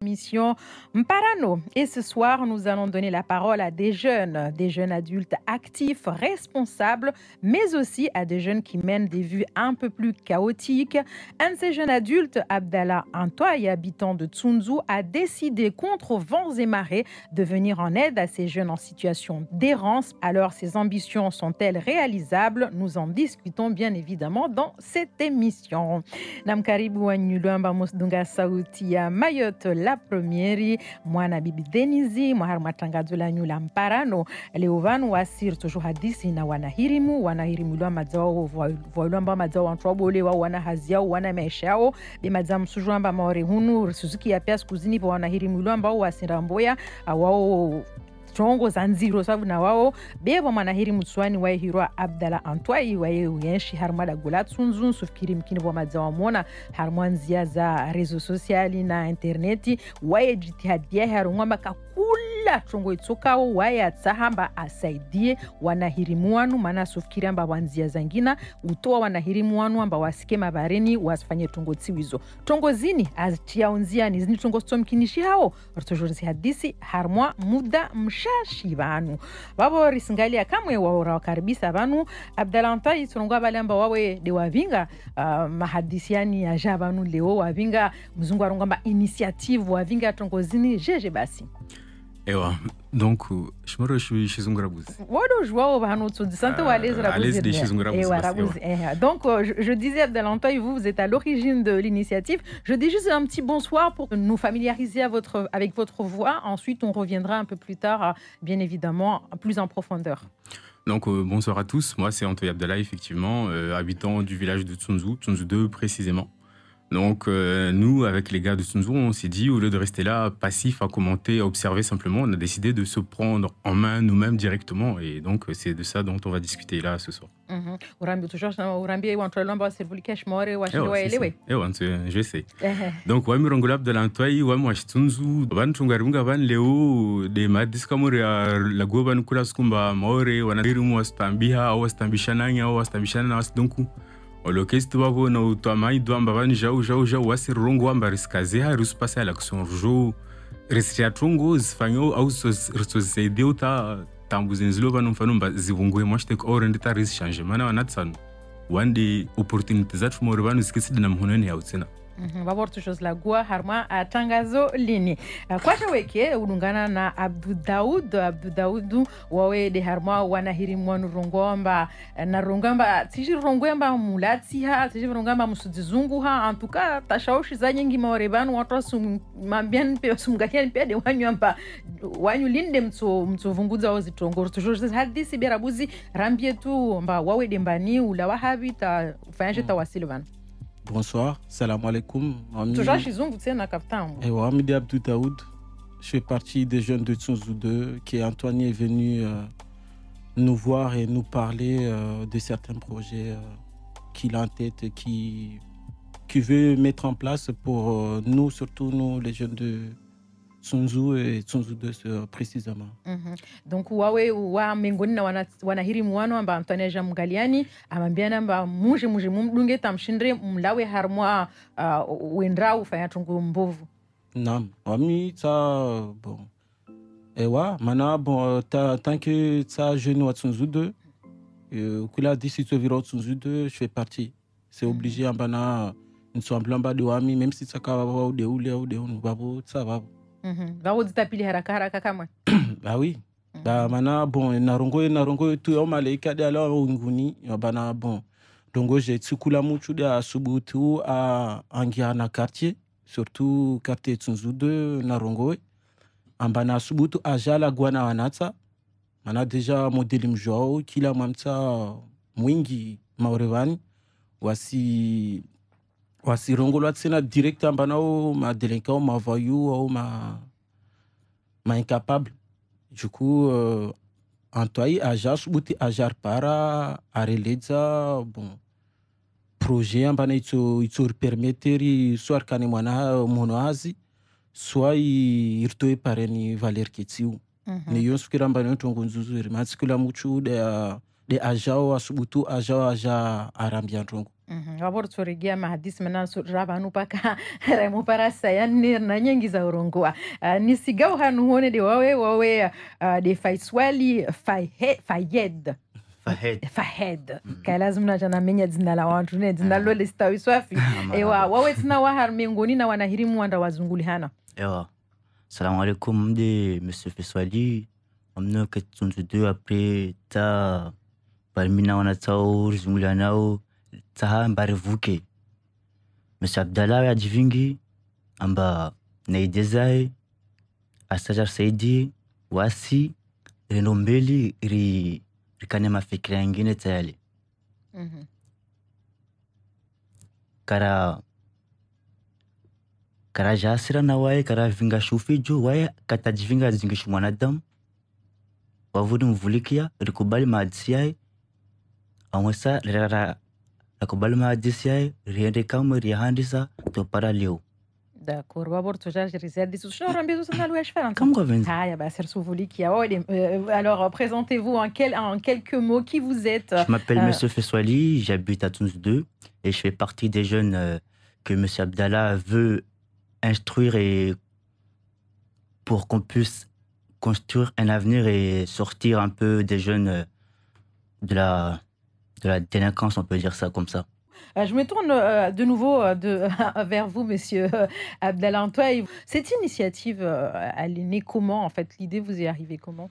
Mission Mparano. Et ce soir, nous allons donner la parole à des jeunes adultes actifs, responsables, mais aussi à des jeunes qui mènent des vies un peu plus chaotiques. Un de ces jeunes adultes, Abdallah Antoye, habitant de Tsunzu, a décidé contre vents et marées de venir en aide à ces jeunes en situation d'errance. Alors, ses ambitions sont-elles réalisables? Nous en discutons bien évidemment dans cette émission. Namkaribu Wanyulamba Musdunga Sauti ya Mayotte la première, mwana bibi Denizi, mwahar matangazo la nyula Mparano. Leo vanu wasir toujours hadisi na wanahirimu lwa madzao voilamba madzao antwabole wa wana haziao wana maisha yao be madzam sujamba maore hunu Suzuki ya pia skuzini wa wanahirimu lwa ambao wasiramboya wao tongo zanziro sabu na wao beba manahiri mutswani wa hirwa Abdallah Antoye wa yenshi harmada gulat sunzun sufikiri mkini wa madzawa mona harmwanzia za rezo sosiali na interneti wa jitihadia harumwamba kakula tongo itsokao wa ya tsahamba asaidie wanahirimu wanu mana sufikiri amba wanzia zangina utoa wanahirimu wanu amba wasike mabareni wasifanye tongo tsiwizo tongo zini azitia unzia ni zini tongo stomkinishi hao rtojorzi hadisi harmwa muda shashi vanu babo risingalia kamwe waora karibisa vanu Abdallah Antoye turonga balamba wawe de wavinga mahadisiani ya javanu leo wavinga mzungu arongamba initiative wavinga tongozini jeje basi ewa donc je me réjouis chez Zungurabuzi. Wodo joao vanu tu disante walez rabuzi de chez Zungurabuzi. Donc je disais Abdallah Antoye, vous êtes à l'origine de l'initiative. Je dis juste un petit bonsoir pour nous familiariser avec votre voix. Ensuite, on reviendra un peu plus tard, bien évidemment, plus en profondeur. Donc bonsoir à tous. Moi, c'est Antoye Abdallah, effectivement, habitant du village de Tsunzu, Tsunzu 2 précisément. Donc nous, avec les gars de Tsunzu, on s'est dit, au lieu de rester là, passif, à commenter, à observer simplement, on a décidé de se prendre en main nous-mêmes directement. Et donc c'est de ça dont on va discuter là ce soir. Je sais. Donc wami rongola Abdallah Antoye wami washtunzu vantungaringa van leo de madiskamuri la goba nkula skumba maore wanadirimu wastambiha au wastambishananya au wastambishana wasdonku olokesti babo na utwamai dwamba van jau wasirongo amba riskaze ha ruspasa l'action jo ristia trongo zfanyo au risosede uta tambuzenzilo vanumfanumba zivungwe mwashtek orendita ris changement na wanatsanu wande opportunité zatu morvanu zikisidi na mhonene ya utsena Babor tushos la gua harma tangazo lini kwa shaweke ulungana na Abdu Daud wawe de harma wanahiri mwanu rongomba na rongomba tiji rongomba mulati ha tiji rongomba musuzungu ha antuka tashaushi za nyingi maorebanu watu mambien pe sumgakeni pe de wanyamba wanyu linde mtu vunguza wazi tongoro tushos hadisi berabuzi rambie tu mba wawe de mbani ula wahabi ta fanyje tawasilvan. Bonsoir, salam alaikum. Abdou Daoud. Je fais partie des jeunes de Tsunzu 2 qui Antoine est venu nous voir et nous parler de certains projets qu'il a en tête, qui veut mettre en place pour nous, surtout nous les jeunes de Tsunzu et Tsunzu 2 précisément. Donc wawe wa mengoni na wanahiri mwano amba Antoine Jamgaliani amambiana amba muje mumdunge tamshindre mlawe harmwa wendra ufanya tungu mbovu. Naam, wami ta bon. Ewa, mana bon tant que ça jeune wa Tsunzu 2 kula d'ici tu viro Tsunzu 2 je fais partie. C'est obligé ambana nsomblamba de wami même si ça ka wa de ule ou de on babo ça va. Bah oui. Bah mana bon narongo tu au malaika de alors nguni bana bon. Donc j'ai tsukula muchu de asubutu a angiana quartier, surtout quartier Tsunzu 2 narongo. Ambana asubutu a jala guana wanatsa. Mana déjà modeli mjao kila mamta mwingi maurevani wasi rongolo tsena direct ambana o ma délinquant ma voyou ou ma incapable. Du coup Antoye ajar buti ajar para areleza bon projet ambana ito permettre soit kane mwana monoazi soit irtoe pareni Valer Ketsiu ne yonskira ambana tongo nzuzu matsikula muchu de ajao asubutu ajao aja arambia ntongo. Wabor tsorigia mahadis mena raba nupaka remo para sayanir na nyengi za urongoa nisigau hanuone de wawe de faiswali fayed fahed kai lazima jana menya jina la watu ne jina lole stawi swafi ewa wawe tuna wahar miongoni na wanahirimu wanda wazunguli hana ewa salamu alaikum de monsieur Feswali amno ketsunzu de après ta parmina wana tao zunguli nao taha mbare vuke monsieur Abdallah ya jivingi amba naidezai astajar saidi wasi renombeli rikane mafikira yengine tayali kara jasira na wae kara vinga shufijo wae katajivinga zingishu mwanadamu wavudi mvulikia rikubali maadisi yae amwesa rakubali maadisi yae riende kama rihandisa topara leo. D'accord, wabor tojar riser disu shora mbezo sana louche faire. Comme quoi venez. Ah bah ser souvolikia. Alors présentez-vous en quelques mots qui vous êtes. Je m'appelle monsieur Feswali, j'habite à Tunis 2 et je fais partie des jeunes que monsieur Abdallah veut instruire et pour qu'on puisse construire un avenir et sortir un peu des jeunes de la délinquance, on peut dire ça comme ça. Je me tourne de nouveau vers vous, monsieur Abdallah Antoine. Cette initiative, elle est née comment en fait? L'idée vous est arrivée comment?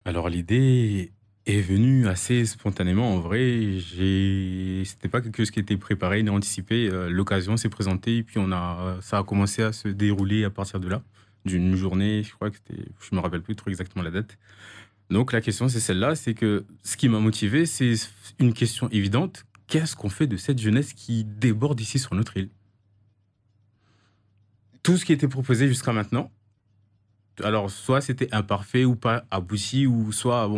Alors l'idée est venue assez spontanément en vrai. C'était pas quelque chose qui était préparé ni anticipé. L'occasion s'est présentée et puis ça a commencé à se dérouler à partir de là, d'une journée, je crois que je me rappelle plus trop exactement la date. Donc la question c'est celle-là, c'est que ce qui m'a motivé, c'est une question évidente. Qu'est-ce qu'on fait de cette jeunesse qui déborde ici sur notre île? Tout ce qui était proposé jusqu'à maintenant, alors soit c'était imparfait ou pas abouti, ou soit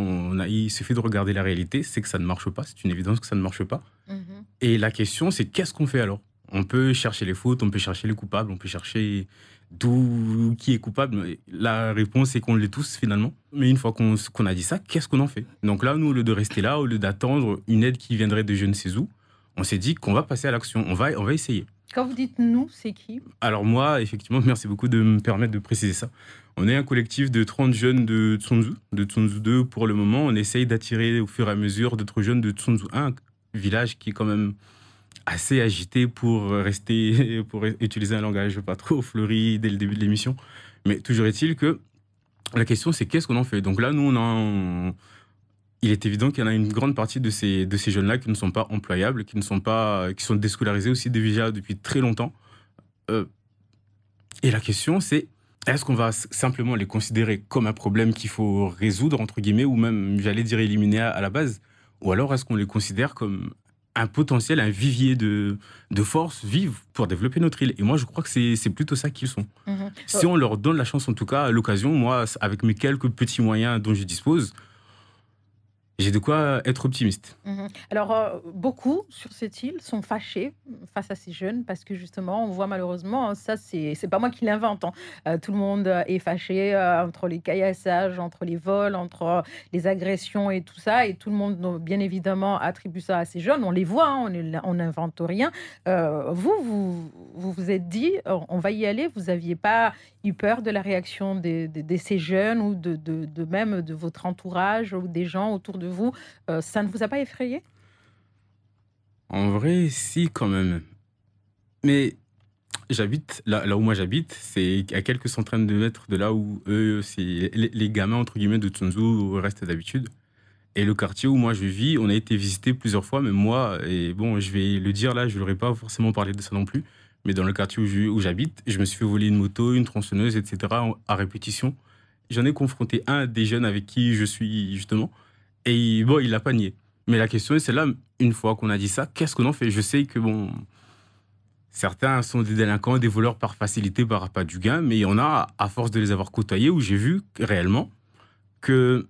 il suffit de regarder la réalité, c'est que ça ne marche pas, c'est une évidence que ça ne marche pas. Et la question c'est qu'est-ce qu'on fait alors? On peut chercher les fautes, on peut chercher les coupables, on peut chercher d'où qui est coupable. La réponse est qu'on l'est tous finalement. Mais une fois qu'on a dit ça, qu'est-ce qu'on en fait? Donc là, nous, au lieu de rester là, au lieu d'attendre une aide qui viendrait de je ne sais où, on s'est dit qu'on va passer à l'action, on va essayer. Quand vous dites nous, c'est qui? Alors moi, effectivement, merci beaucoup de me permettre de préciser ça. On est un collectif de 30 jeunes de Tsunzu 2 pour le moment. On essaye d'attirer au fur et à mesure d'autres jeunes de Tsunzu 1, village qui est quand même assez agité pour utiliser un langage pas trop fleuri dès le début de l'émission. Mais toujours est-il que la question, c'est qu'est-ce qu'on en fait? Donc là, nous, il est évident qu'il y en a une grande partie de ces jeunes-là qui ne sont pas employables, qui sont déscolarisés aussi déjà depuis très longtemps. Et la question, c'est est-ce qu'on va simplement les considérer comme un problème qu'il faut résoudre, entre guillemets, ou même, j'allais dire, éliminer à la base? Ou alors est-ce qu'on les considère comme un potentiel, un vivier de forces vives pour développer notre île? Et moi, je crois que c'est plutôt ça qu'ils sont. Si on leur donne la chance, en tout cas, l'occasion, moi, avec mes quelques petits moyens dont je dispose, j'ai de quoi être optimiste. Alors, beaucoup sur cette île sont fâchés face à ces jeunes parce que justement, on voit malheureusement, ça c'est pas moi qui l'invente, tout le monde est fâché entre les caillassages, entre les vols, entre les agressions et tout ça, et tout le monde, bien évidemment, attribue ça à ces jeunes. On les voit, on n'invente rien. Vous êtes dit, on va y aller. Vous n'aviez pas eu peur de la réaction de ces jeunes ou de même de votre entourage ou des gens autour de vous? Ça ne vous a pas effrayé? En vrai, si, quand même. Mais j'habite, là où moi j'habite, c'est à quelques centaines de mètres de là où eux, c'est les gamins, entre guillemets, de Tsunzu restent d'habitude. Et le quartier où moi je vis, on a été visité plusieurs fois, même moi, et bon, je vais le dire là, je n'aurais pas forcément parlé de ça non plus, mais dans le quartier où j'habite, je me suis fait voler une moto, une tronçonneuse, etc. à répétition. J'en ai confronté un des jeunes avec qui je suis justement, et bon, il l'a pas nié. Mais la question, c'est là, une fois qu'on a dit ça, qu'est-ce qu'on en fait? Je sais que bon, certains sont des délinquants, des voleurs par facilité, par appât du gain, mais il y en a, à force de les avoir côtoyés, où j'ai vu réellement que,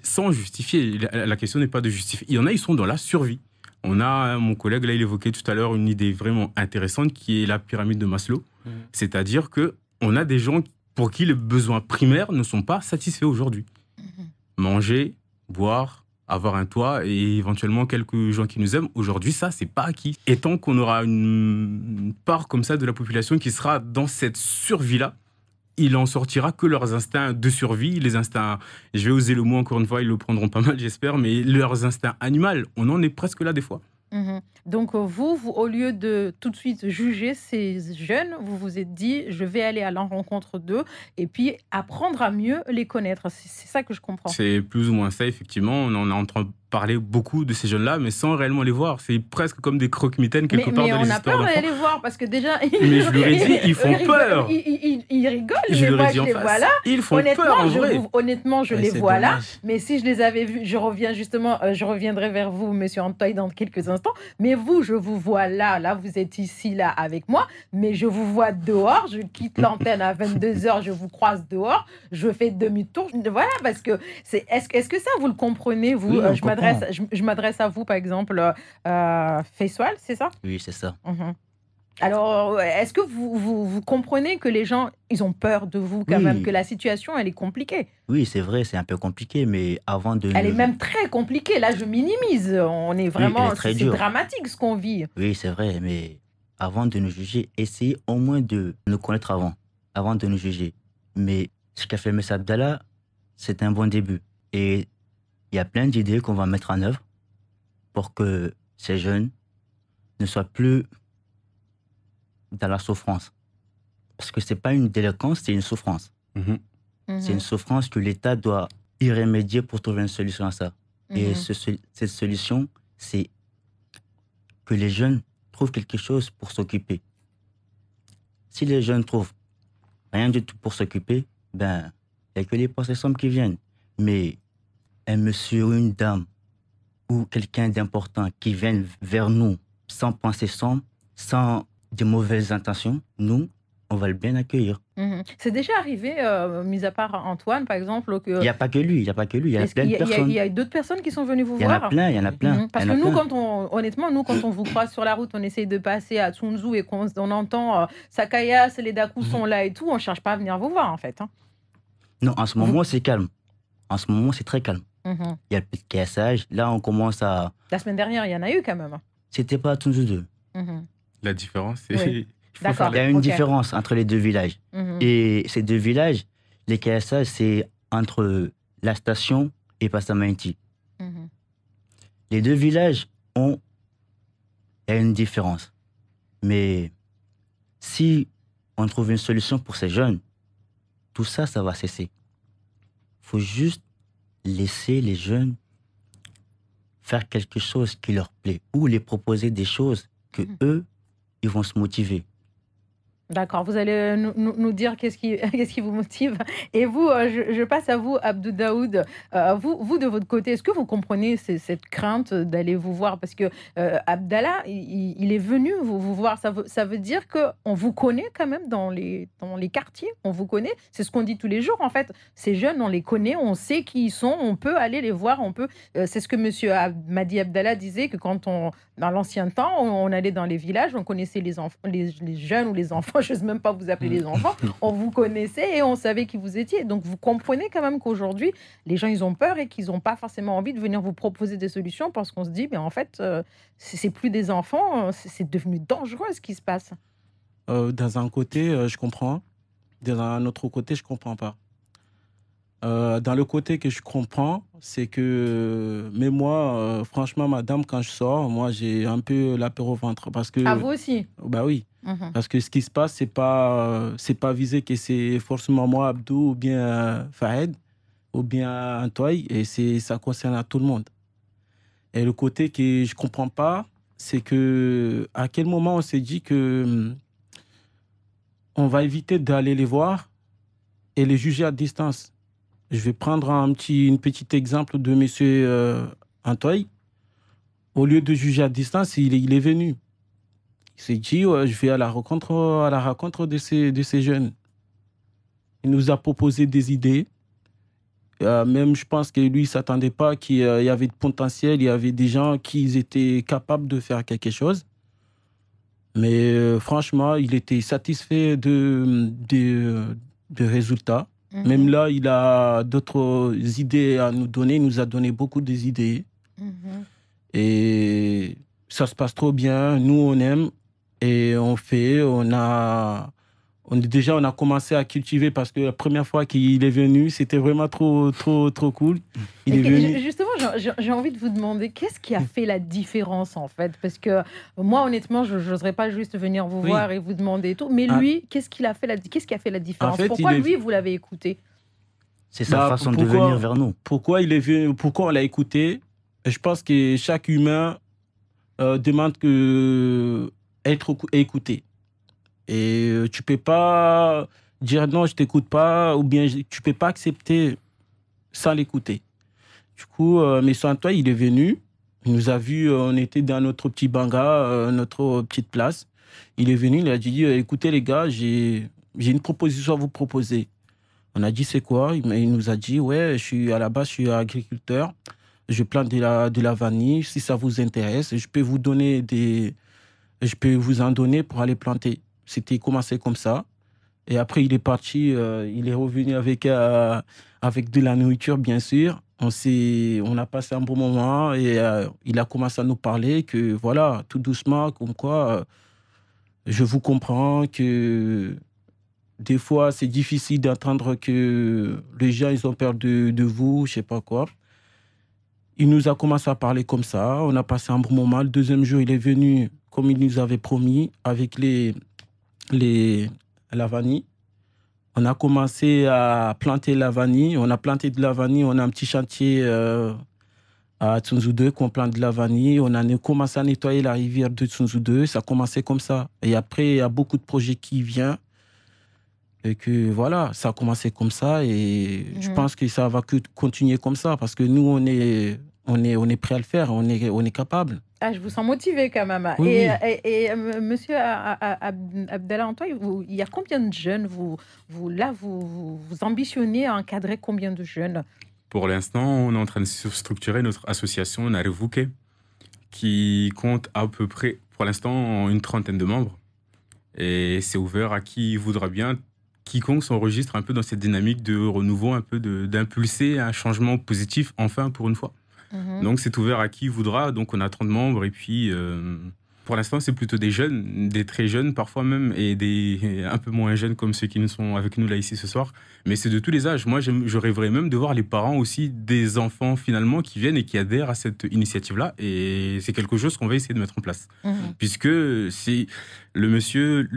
sans justifier, la question n'est pas de justifier, il y en a, ils sont dans la survie. On a, mon collègue, là, il évoquait tout à l'heure une idée vraiment intéressante qui est la pyramide de Maslow. C'est-à-dire qu'on a des gens pour qui les besoins primaires ne sont pas satisfaits aujourd'hui. Manger, boire, avoir un toit et éventuellement quelques gens qui nous aiment. Aujourd'hui, ça, c'est pas acquis. Et tant qu'on aura une part comme ça de la population qui sera dans cette survie-là, il en sortira que leurs instincts de survie, les instincts, je vais oser le mot encore une fois, ils le prendront pas mal, j'espère, mais leurs instincts animaux, on en est presque là des fois. Donc, vous, au lieu de tout de suite juger ces jeunes, vous vous êtes dit, je vais aller à la rencontre d'eux et puis apprendre à mieux les connaître. C'est ça que je comprends. C'est plus ou moins ça, effectivement. On en est en train de parler beaucoup de ces jeunes-là, mais sans réellement les voir. C'est presque comme des croque-mitaines quelque part dans les histoires d'enfants. Mais on a peur d'aller les voir parce que déjà... Mais je leur ai dit, ils font peur. Ils rigolent, mais moi je les vois là. Ils font peur en vrai. Honnêtement, je les vois là. Mais si je les avais vus, je reviendrai vers vous, monsieur Antoine, dans quelques instants. Mais vous, je vous vois là. Là, vous êtes ici, là, avec moi. Mais je vous vois dehors. Je quitte l'antenne à 22h. Je vous croise dehors. Je fais demi-tour. Voilà, parce que... Est-ce que ça, vous le comprenez, vous? Oui, je m'adresse à vous, par exemple, Faisal, c'est ça? Oui, c'est ça. Alors, est-ce que vous comprenez que les gens, ils ont peur de vous quand même, que la situation, elle est compliquée? Oui, c'est vrai, c'est un peu compliqué, mais avant de... Elle est même très compliquée. Là, je minimise. On est vraiment... Oui, c'est dramatique ce qu'on vit. Oui, c'est vrai, mais avant de nous juger, essayez au moins de nous connaître avant de nous juger. Mais ce qu'a fait M. Abdallah, c'est un bon début. Et il y a plein d'idées qu'on va mettre en œuvre pour que ces jeunes ne soient plus dans la souffrance. Parce que ce n'est pas une délinquance, c'est une souffrance. C'est une souffrance que l'État doit y remédier pour trouver une solution à ça. Et cette solution, c'est que les jeunes trouvent quelque chose pour s'occuper. Si les jeunes trouvent rien du tout pour s'occuper, ben, il n'y a que les possessions qui viennent. Mais un monsieur ou une dame ou quelqu'un d'important qui vient vers nous sans penser sombre, sans de mauvaises intentions, nous, on va le bien accueillir. C'est déjà arrivé, mis à part Antoine, par exemple, que... Il n'y a pas que lui, il y a plein de personnes. Il y a d'autres personnes qui sont venues vous voir. Il y en a plein. Parce que nous, honnêtement, quand on vous croise sur la route, on essaye de passer à Tsunzu et qu'on entend Sakayas, les Daku sont là et tout, on ne cherche pas à venir vous voir, en fait. Non, en ce moment, c'est calme. En ce moment, c'est très calme. Il y a le petit cassage. Là, on commence à... La semaine dernière, il y en a eu quand même. C'était pas à Tsunzu 2. La différence, c'est... Oui. Il y a une différence entre les deux villages. Et ces deux villages, les cassages, c'est entre la station et Passamainti. Les deux villages il y a une différence. Mais si on trouve une solution pour ces jeunes, tout ça, ça va cesser. Il faut juste laisser les jeunes faire quelque chose qui leur plaît ou les proposer des choses que eux, ils vont se motiver. D'accord, vous allez nous dire qu'est-ce qui vous motive. Et vous, je passe à vous, Abdou Daoud. Vous, de votre côté, est-ce que vous comprenez cette crainte d'aller vous voir? Parce que Abdallah, il est venu vous voir. Ça veut dire qu'on vous connaît quand même dans les quartiers. On vous connaît. C'est ce qu'on dit tous les jours, en fait. Ces jeunes, on les connaît, on sait qui ils sont, on peut aller les voir. C'est ce que monsieur Madi Abdallah disait, que dans l'ancien temps, on allait dans les villages, on connaissait les jeunes ou les enfants. Je n'ose même pas vous appeler les enfants, on vous connaissait et on savait qui vous étiez. Donc, vous comprenez quand même qu'aujourd'hui, les gens, ils ont peur et qu'ils n'ont pas forcément envie de venir vous proposer des solutions parce qu'on se dit, mais en fait, c'est plus des enfants, c'est devenu dangereux ce qui se passe. Dans un côté, je comprends. Dans un autre côté, je ne comprends pas. Dans le côté que je comprends, c'est que... Mais moi, franchement, madame, quand je sors, moi, j'ai un peu la peur au ventre. Parce que... À vous aussi? Bah oui. Parce que ce qui se passe, c'est pas visé que c'est forcément moi, Abdou, ou bien Fahed, ou bien Antoine, et ça concerne à tout le monde. Et le côté que je comprends pas, c'est que à quel moment on s'est dit que on va éviter d'aller les voir et les juger à distance. Je vais prendre un petit exemple de monsieur Antoine. Au lieu de juger à distance, il est venu. Il s'est dit, je vais à la rencontre de ces jeunes. Il nous a proposé des idées. Même, je pense que lui, il ne s'attendait pas qu'il y avait de potentiel, il y avait des gens qui étaient capables de faire quelque chose. Mais franchement, il était satisfait des résultats. Même là, il a d'autres idées à nous donner. Il nous a donné beaucoup des idées. Et ça se passe trop bien. Nous, on aime et on fait. On a commencé à cultiver parce que la première fois qu'il est venu, c'était vraiment trop cool. Il est venu. Justement, j'ai envie de vous demander, qu'est-ce qui a fait la différence en fait? Parce que moi, honnêtement, je n'oserais pas juste venir vous voir et vous demander tout. Mais lui, qu'est-ce qui a fait la différence? En fait, pourquoi lui, vous l'avez écouté? C'est sa façon de venir vers nous. Pourquoi il est venu? Pourquoi on l'a écouté? Je pense que chaque humain demande être écouté. Et tu peux pas dire non, je t'écoute pas, ou bien tu peux pas accepter sans l'écouter. Du coup, M. Antoine, il est venu, il nous a vus, on était dans notre petit banga, notre petite place. Il est venu, il a dit, écoutez les gars, j'ai une proposition à vous proposer. On a dit, c'est quoi? Il nous a dit, ouais, à la base, je suis agriculteur, je plante de la vanille, si ça vous intéresse, je peux vous en donner pour aller planter. C'était commencé comme ça. Et après, il est parti, il est revenu avec de la nourriture, bien sûr. On a passé un bon moment et il a commencé à nous parler que, voilà, tout doucement, comme quoi, je vous comprends, que des fois, c'est difficile d'entendre que les gens, ils ont peur de vous, je sais pas quoi. Il nous a commencé à parler comme ça. On a passé un bon moment. Le deuxième jour, il est venu, comme il nous avait promis, avec la vanille. On a commencé à planter la vanille. On a planté de la vanille. On a un petit chantier à Tsunzu 2 qu'on plante de la vanille. On a commencé à nettoyer la rivière de Tsunzu 2. Ça a commencé comme ça. Et après, il y a beaucoup de projets qui viennent. Et que voilà, ça a commencé comme ça. Et je pense que ça va continuer comme ça. Parce que nous, on est prêt à le faire. On est capable. Ah, je vous sens motivé quand même. Oui, et monsieur Abdallah Antoine, il y a combien de jeunes vous ambitionnez à encadrer combien de jeunes? Pour l'instant, on est en train de structurer notre association Narevouke, qui compte à peu près, pour l'instant, une 30aine de membres. Et c'est ouvert à qui voudra bien, quiconque s'enregistre un peu dans cette dynamique de renouveau, un peu d'impulser un changement positif, enfin, pour une fois. Donc, c'est ouvert à qui voudra. Donc, on a 30 membres. Et puis, pour l'instant, c'est plutôt des jeunes, des très jeunes parfois même, et des un peu moins jeunes comme ceux qui sont avec nous là ici ce soir. Mais c'est de tous les âges. Moi, je rêverais même de voir les parents aussi des enfants finalement qui viennent et qui adhèrent à cette initiative-là. Et c'est quelque chose qu'on va essayer de mettre en place. Puisque si le monsieur,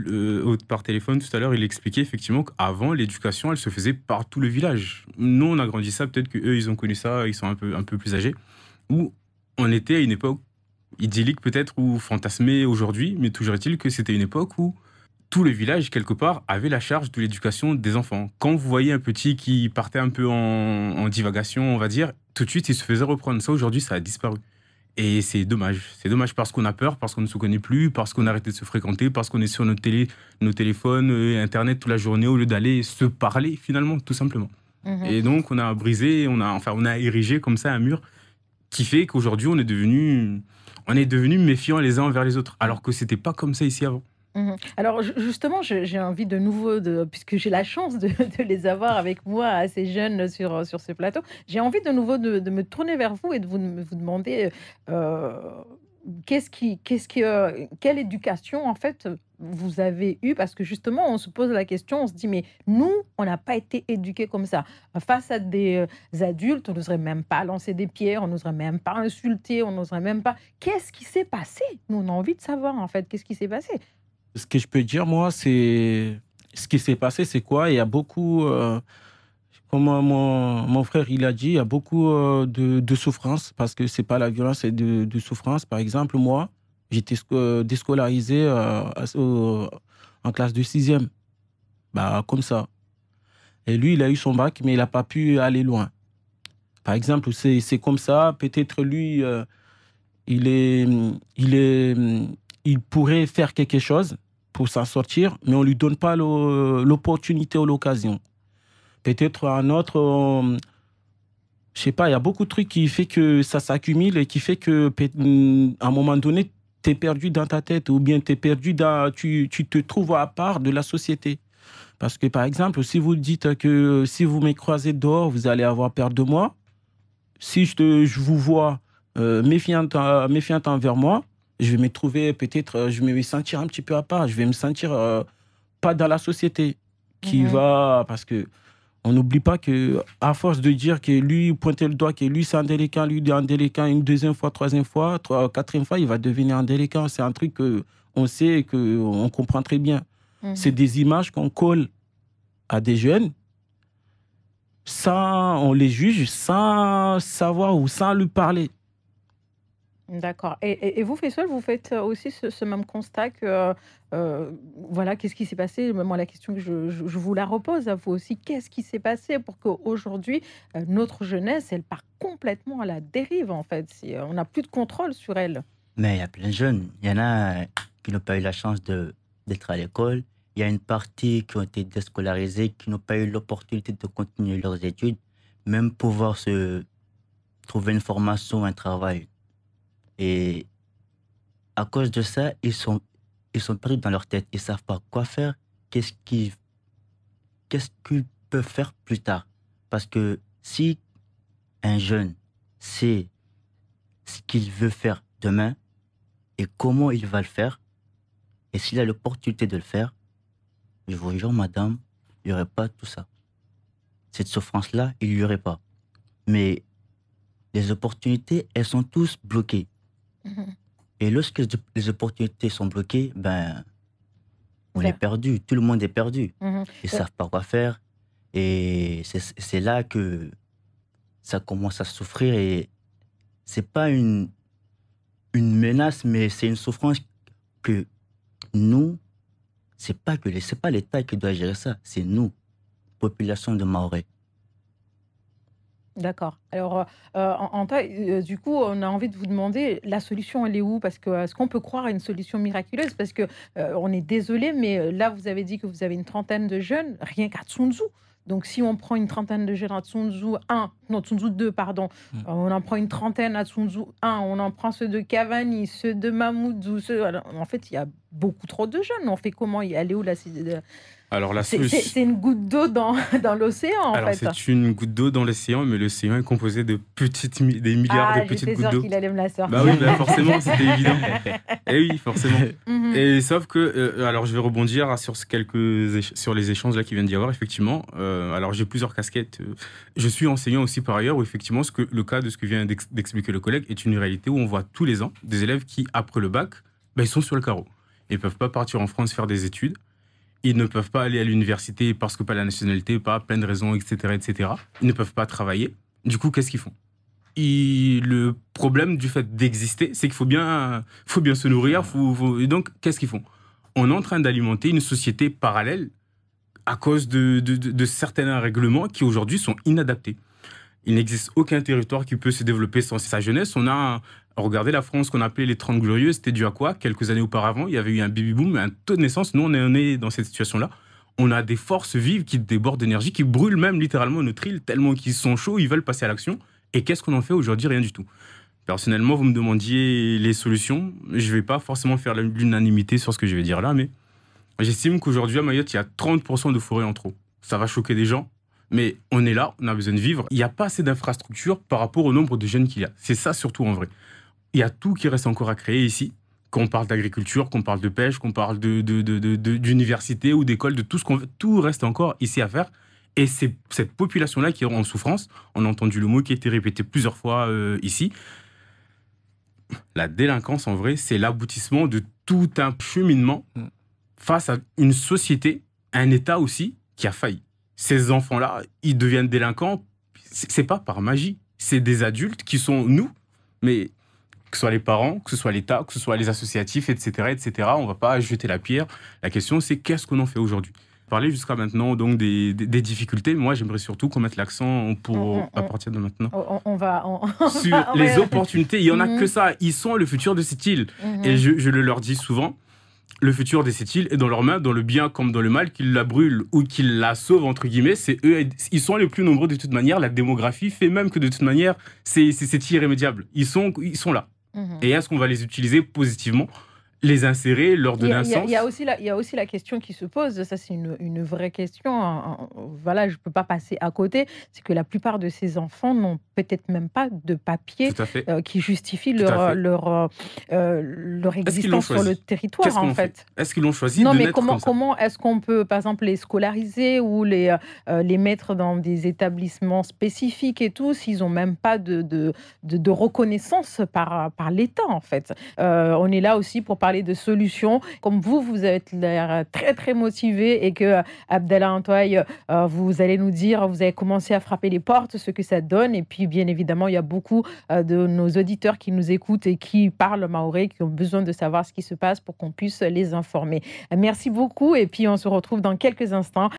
par téléphone tout à l'heure, il expliquait effectivement qu'avant, l'éducation, elle se faisait par tout le village. Nous, on a grandi ça. Peut-être qu'eux, ils ont connu ça. Ils sont un peu plus âgés. Où on était à une époque idyllique peut-être ou fantasmée aujourd'hui, mais toujours est-il que c'était une époque où tout le village, quelque part, avait la charge de l'éducation des enfants. Quand vous voyez un petit qui partait un peu en divagation, on va dire, tout de suite, il se faisait reprendre. Ça, aujourd'hui, ça a disparu. Et c'est dommage. C'est dommage parce qu'on a peur, parce qu'on ne se connaît plus, parce qu'on a arrêté de se fréquenter, parce qu'on est sur nos téléphones, Internet toute la journée, au lieu d'aller se parler, finalement, tout simplement. Et donc, on a brisé, on a érigé comme ça un mur qui fait qu'aujourd'hui, on est devenus méfiants les uns envers les autres, alors que c'était pas comme ça ici avant. Alors justement, j'ai envie de nouveau, puisque j'ai la chance de les avoir avec moi assez jeunes sur ce plateau, j'ai envie de nouveau de me tourner vers vous et de vous demander quelle éducation en fait vous avez eue, parce que justement on se pose la question, on se dit mais nous on n'a pas été éduqués comme ça face à des adultes, on n'oserait même pas lancer des pierres, on n'oserait même pas insulter, on n'oserait même pas. Qu'est-ce qui s'est passé? Nous on a envie de savoir en fait qu'est-ce qui s'est passé. Ce que je peux dire, moi, c'est ce qui s'est passé, c'est quoi? Il y a beaucoup, comme mon frère il a dit, il y a beaucoup de souffrance, parce que c'est pas la violence, c'est de souffrance. Par exemple, moi, j'étais déscolarisé en classe de 6e, bah, comme ça. Et lui, il a eu son bac, mais il n'a pas pu aller loin. Par exemple, c'est comme ça. Peut-être lui, il pourrait faire quelque chose pour s'en sortir, mais on ne lui donne pas l'opportunité ou l'occasion. Peut-être un autre, je sais pas, il y a beaucoup de trucs qui fait que ça s'accumule et qui fait que à un moment donné, tu es perdu dans ta tête, ou bien tu te trouves à part de la société. Parce que, par exemple, si vous dites que si vous me croisez dehors, vous allez avoir peur de moi, si je vous vois méfiante envers moi, je vais me trouver peut-être, je vais me sentir un petit peu à part, je vais me sentir pas dans la société qui va... Parce que on n'oublie pas que à force de dire que lui, pointer le doigt, que lui c'est un délinquant, lui il est un délinquant une deuxième fois, troisième fois, quatrième fois, il va devenir un délinquant. C'est un truc qu'on sait et qu'on comprend très bien. C'est des images qu'on colle à des jeunes on les juge sans savoir ou sans lui parler. D'accord. Et vous, Faisal, vous faites aussi ce même constat que, voilà, qu'est-ce qui s'est passé? Moi, la question que je vous la repose à vous aussi. Qu'est-ce qui s'est passé pour qu'aujourd'hui, notre jeunesse, elle part complètement à la dérive, en fait? On n'a plus de contrôle sur elle. Mais il y a plein de jeunes. Il y en a qui n'ont pas eu la chance d'être à l'école. Il y a une partie qui ont été déscolarisés, qui n'ont pas eu l'opportunité de continuer leurs études, même pouvoir se trouver une formation, un travail. Et à cause de ça, ils sont perdus dans leur tête. Ils ne savent pas quoi faire, qu'est-ce qu'ils peuvent faire plus tard. Parce que si un jeune sait ce qu'il veut faire demain et comment il va le faire, et s'il a l'opportunité de le faire, je vous jure, madame, il n'y aurait pas tout ça. Cette souffrance-là, il n'y aurait pas. Mais les opportunités, elles sont tous bloquées. Et lorsque les opportunités sont bloquées, ben, on est perdu. Tout le monde est perdu. Ils ne savent pas quoi faire. Et c'est là que ça commence à souffrir. Et ce n'est pas une menace, mais c'est une souffrance que nous, ce n'est pas l'État qui doit gérer ça. C'est nous, population de Mahorais. D'accord. Alors, du coup, on a envie de vous demander, la solution, elle est où? Parce que, est-ce qu'on peut croire à une solution miraculeuse? Parce que, on est désolé, mais là, vous avez dit que vous avez une trentaine de jeunes, rien qu'à Tsunzu. Donc, si on prend une trentaine de jeunes à Tsunzu 1, non, Tsunzu 2, pardon, on en prend une trentaine à Tsunzu 1, on en prend ceux de Cavani, ceux de Mamoudzou, alors, en fait, il y a beaucoup trop de jeunes. On fait comment? Elle est où là? Alors, C'est une goutte d'eau dans l'océan, en Alors, fait. c'est une goutte d'eau dans l'océan, mais l'océan est composé de des milliards de petites gouttes d'eau. J'étais sûre qu'il allait me la sortir. Bah oui, forcément, c'était évident. Et oui, forcément. Et sauf que, alors je vais rebondir sur sur les échanges là qui viennent d'y avoir, effectivement. Alors j'ai plusieurs casquettes. Je suis enseignant aussi par ailleurs, où effectivement, le cas de ce que vient d'expliquer le collègue est une réalité où on voit tous les ans des élèves qui, après le bac, ils sont sur le carreau. Ils ne peuvent pas partir en France faire des études. Ils ne peuvent pas aller à l'université parce que pas la nationalité, pas plein de raisons, etc., etc. Ils ne peuvent pas travailler. Du coup, qu'est-ce qu'ils font? Le problème du fait d'exister, c'est qu'il faut bien se nourrir. Et donc, qu'est-ce qu'ils font? On est en train d'alimenter une société parallèle à cause de certains règlements qui aujourd'hui sont inadaptés. Il n'existe aucun territoire qui peut se développer sans sa jeunesse. Regardez la France qu'on appelait les 30 Glorieuses, c'était dû à quoi? Quelques années auparavant, il y avait eu un baby-boom, un taux de naissance. Nous, on est dans cette situation-là. On a des forces vives qui débordent d'énergie, qui brûlent même littéralement notre île, tellement qu'ils sont chauds, ils veulent passer à l'action. Et qu'est-ce qu'on en fait aujourd'hui? Rien du tout. Personnellement, vous me demandiez les solutions. Je ne vais pas forcément faire l'unanimité sur ce que je vais dire là, mais j'estime qu'aujourd'hui, à Mayotte, il y a 30% de forêt en trop. Ça va choquer des gens. Mais on est là, on a besoin de vivre. Il n'y a pas assez d'infrastructures par rapport au nombre de jeunes qu'il y a. C'est ça surtout en vrai. Il y a tout qui reste encore à créer ici. Qu'on parle d'agriculture, qu'on parle de pêche, qu'on parle d'université ou d'école, de tout ce qu'on veut. Tout reste encore ici à faire. Et c'est cette population-là qui est en souffrance. On a entendu le mot qui a été répété plusieurs fois ici. La délinquance, en vrai, c'est l'aboutissement de tout un cheminement face à une société, un État aussi, qui a failli. Ces enfants-là, ils deviennent délinquants, c'est pas par magie. C'est des adultes qui sont nous, mais que ce soit les parents, que ce soit l'État, que ce soit les associatifs, etc., etc. On va pas jeter la pierre. La question, c'est qu'est-ce qu'on en fait aujourd'hui? Parler jusqu'à maintenant donc des difficultés. Moi, j'aimerais surtout qu'on mette l'accent à partir de maintenant sur les opportunités. Il y en a que ça. Ils sont le futur de cette île. Et je le leur dis souvent. Le futur de cette île est dans leurs mains, dans le bien comme dans le mal, qu'ils la brûlent ou qu'ils la sauvent, entre guillemets. C'est eux, ils sont les plus nombreux de toute manière. La démographie fait même que de toute manière, c'est irrémédiable. Ils sont là. Et est-ce qu'on va les utiliser positivement? les insérer lors de Il y naissance. il y a aussi la question qui se pose, ça c'est une vraie question, voilà, je ne peux pas passer à côté, c'est que la plupart de ces enfants n'ont peut-être même pas de papier Tout à fait. qui justifie Tout à fait. leur Est-ce qu'ils l'ont existence sur le choisi? territoire, Qu'est-ce en qu'on fait? fait. Est-ce qu'ils l'ont choisi Non, de mais naître comme ça? comment est-ce qu'on peut, par exemple, les scolariser ou les mettre dans des établissements spécifiques et tout, s'ils n'ont même pas de reconnaissance par l'État, en fait. On est là aussi pour parler de solutions. Comme vous avez l'air très, très motivé et que Abdallah Antoine, vous allez nous dire, vous avez commencé à frapper les portes, ce que ça donne. Et puis, bien évidemment, il y a beaucoup de nos auditeurs qui nous écoutent et qui parlent maoré, qui ont besoin de savoir ce qui se passe pour qu'on puisse les informer. Merci beaucoup et puis on se retrouve dans quelques instants